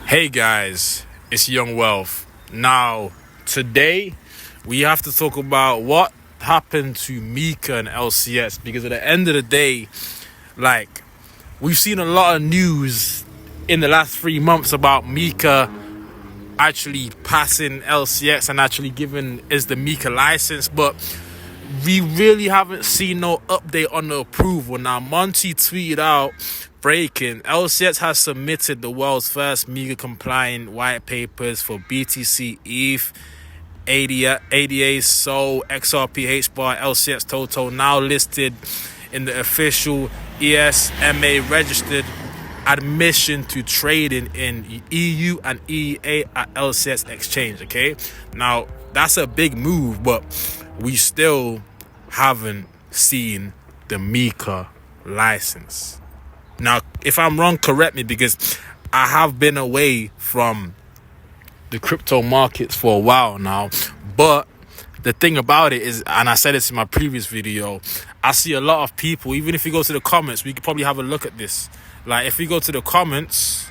Hey guys, it's Young Wealth. Now, today we have to talk about what happened to Mica and LCS, because at the end of the day, we've seen a lot of news in the last 3 months about Mica actually passing LCS and actually giving is the Mica license, but we really haven't seen no update on the approval. Now, Monty tweeted out, breaking, LCS has submitted the world's first Mica compliant white papers for BTC, ETH, ADA, SOL, XRP, HBAR, LCS Toto, now listed in the official ESMA registered admission to trading in EU and EA at LCS exchange. Okay, now that's a big move, but we still haven't seen the Mica license. Now, if I'm wrong, correct me, because I have been away from the crypto markets for a while now. But the thing about it is, and I said this in my previous video, I see a lot of people, even if you go to the comments, we could probably have a look at this. Like, if we go to the comments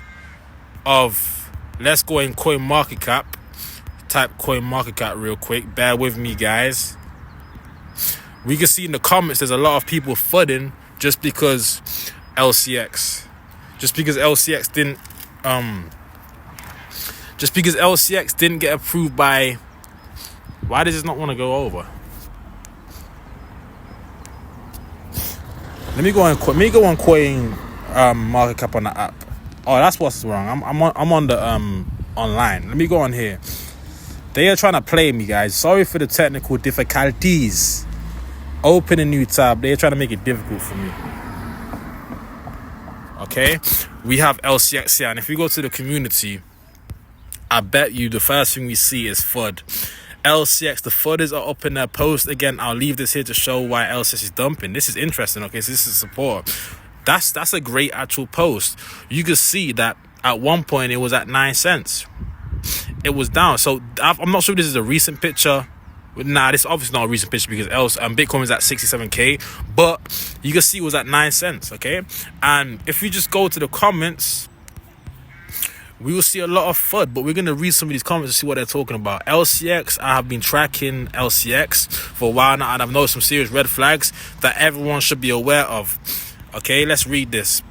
of, let's go in CoinMarketCap, type CoinMarketCap real quick, bear with me guys. We can see in the comments there's a lot of people fudding just because LCX didn't get approved by. Why does this not want to go over? Let me go on Coin Market Cap on the app. Oh, that's what's wrong. I'm on the online. Let me go on here. They are trying to play me, guys. Sorry for the technical difficulties. Open a new tab. They're trying to make it difficult for me. Okay, we have LCX here, and if we go to the community, I bet you the first thing we see is FUD. LCX, the FUDs are up in their post again. I'll leave this here to show why LCX is dumping. This is interesting. Okay, so this is support. That's a great actual post. You can see that at one point it was at 9 cents. It was down. So I'm not sure if this is a recent picture. Nah, this is obviously not a recent picture because Bitcoin is at 67k, but you can see it was at 9 cents. Okay, and if we just go to the comments, we will see a lot of FUD, but we're going to read some of these comments to see what they're talking about. LCX, I have been tracking LCX for a while now, and I've noticed some serious red flags that everyone should be aware of. Okay, let's read this.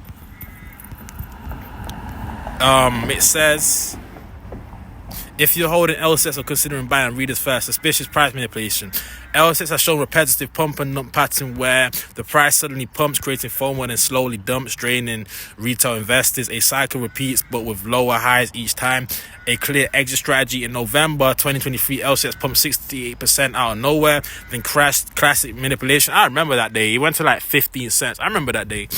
It says, if you're holding LCX or considering buying, read this first. Suspicious price manipulation. LCX has shown repetitive pump and dump pattern where the price suddenly pumps, creating FOMO, and then slowly dumps, draining retail investors. A cycle repeats, but with lower highs each time. A clear exit strategy. In November 2023, LCX pumped 68% out of nowhere, then crashed. Classic manipulation. I remember that day. It went to like 15 cents. I remember that day.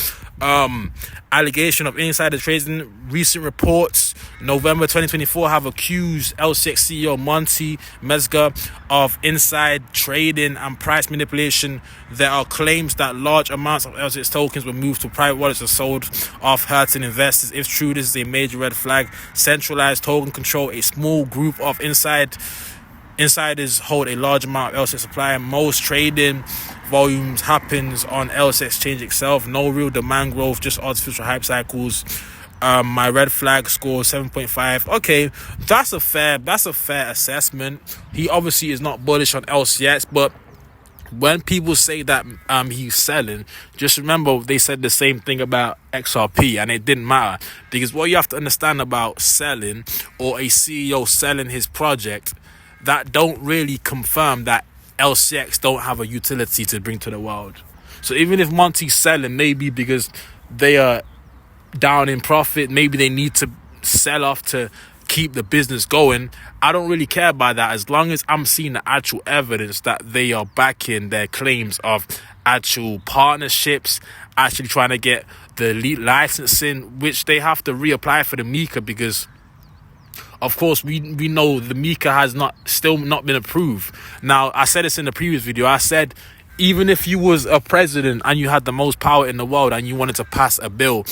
Allegation of insider trading. Recent reports, November 2024, have accused LCX CEO Monty Mica of inside trading and price manipulation. There are claims that large amounts of LCX tokens were moved to private wallets and sold off, hurting investors. If true, this is a major red flag. Centralized token control. A small group of insiders hold a large amount of LCX supply. Most trading volumes happens on LCX exchange itself. No real demand growth, just artificial hype cycles. My red flag score 7.5. Okay, that's a fair assessment. He obviously is not bullish on LCX, but when people say that he's selling, just remember they said the same thing about XRP, and it didn't matter, because what you have to understand about selling, or a CEO selling his project, that don't really confirm that LCX don't have a utility to bring to the world. So even if Monty's selling, maybe because they are down in profit, maybe they need to sell off to keep the business going, I don't really care about that, as long as I'm seeing the actual evidence that they are backing their claims of actual partnerships, actually trying to get the elite licensing, which they have to reapply for the Mica, because of course we know the Mica has still not been approved. Now, I said this in the previous video. I said, even if you was a president and you had the most power in the world and you wanted to pass a bill,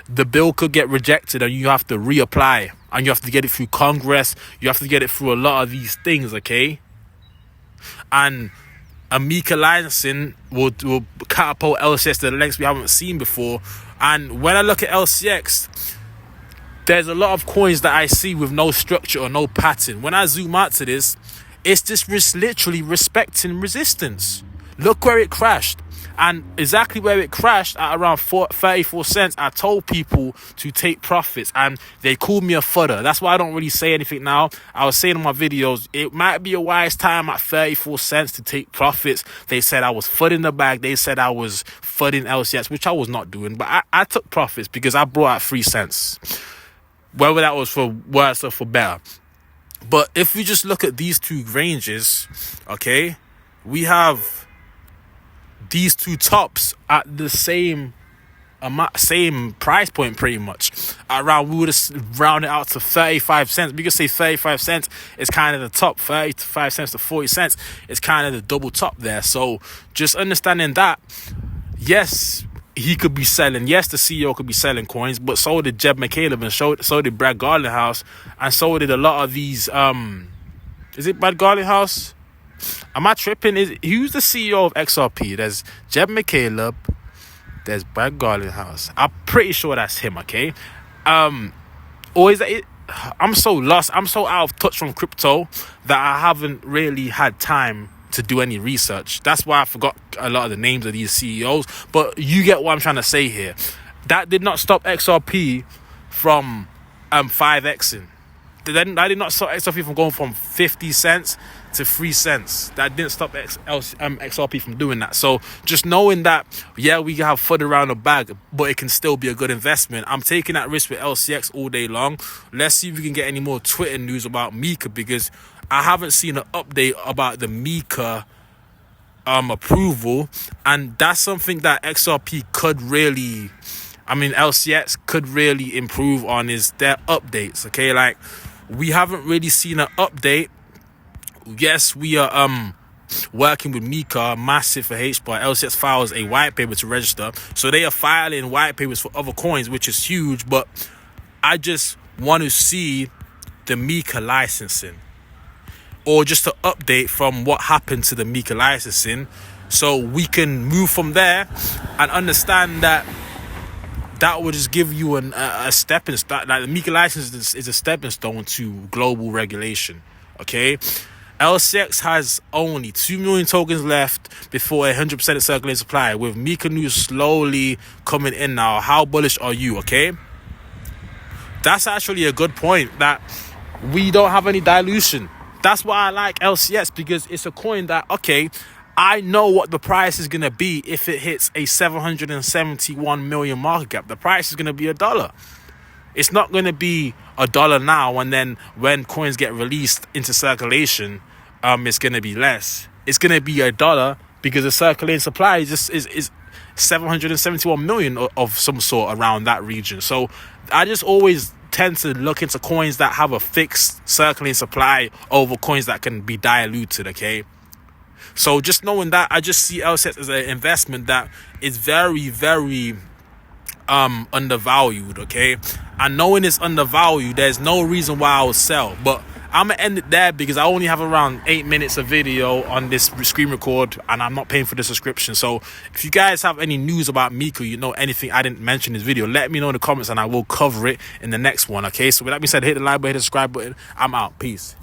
the bill could get rejected and you have to reapply, and you have to get it through Congress. You have to get it through a lot of these things, okay? And a Mica licensing will catapult LCX to the lengths we haven't seen before. And when I look at LCX, there's a lot of coins that I see with no structure or no pattern. When I zoom out to this, it's just literally respecting resistance. Look where it crashed. And exactly where it crashed at around 34 cents, I told people to take profits, and they called me a fudder. That's why I don't really say anything now. I was saying in my videos, it might be a wise time at 34 cents to take profits. They said I was fudding the bag. They said I was fudding LCX, which I was not doing. But I took profits because I brought out 3 cents. Whether that was for worse or for better. But if we just look at these two ranges, okay, we have these two tops at the same price point pretty much. Around, we would have rounded out to 35 cents. We could say 35 cents is kind of the top. 35 cents to 40 cents is kind of the double top there. So just understanding that, yes, he could be selling. Yes, the CEO could be selling coins, but so did Jeb McCaleb, and so did Brad Garlinghouse, and so did a lot of these. Is it Brad Garlinghouse? Am I tripping? Who's the CEO of XRP? There's Jeb McCaleb. There's Brad Garlinghouse. I'm pretty sure that's him, okay? Or is that it? I'm so lost. I'm so out of touch from crypto that I haven't really had time to do any research. That's why I forgot a lot of the names of these CEOs. But you get what I'm trying to say here. That did not stop XRP from 5xing. That did not stop XRP from going from 50 cents to 3 cents. That didn't stop XRP from doing that. So just knowing that, yeah, we have FUD around the bag, but it can still be a good investment. I'm taking that risk with LCX all day long. Let's see if we can get any more Twitter news about Mica, because I haven't seen an update about the Mica approval, and that's something that XRP could really, LCX could really improve on, is their updates. Okay, like, we haven't really seen an update. Yes, we are working with Mica, massive for HBAR. LCX files a white paper to register, so they are filing white papers for other coins, which is huge. But I just want to see the Mica licensing, or just to update from what happened to the Mica licensing, so we can move from there and understand that will just give you a stepping stone. Like, the Mica license is a stepping stone to global regulation. Okay, LCX has only 2 million tokens left before 100% of circulating supply, with Mica news slowly coming in now. How bullish are you? Okay, that's actually a good point, that we don't have any dilution. That's why I like LCX, because it's a coin that, okay, I know what the price is going to be if it hits a 771 million market cap. The price is going to be $1. It's not going to be $1 now, and then when coins get released into circulation, it's going to be less. It's going to be $1 because the circulating supply is 771 million of some sort around that region. So I just always tend to look into coins that have a fixed circulating supply over coins that can be diluted, okay? So just knowing that, I just see LCX as an investment that is very, very undervalued, okay? And knowing it's undervalued, there's no reason why I would sell. But I'm going to end it there because I only have around 8 minutes of video on this screen record, and I'm not paying for the subscription. So if you guys have any news about Mica, you know anything I didn't mention in this video, let me know in the comments and I will cover it in the next one, okay? So with that being said, hit the like button, hit the subscribe button. I'm out. Peace.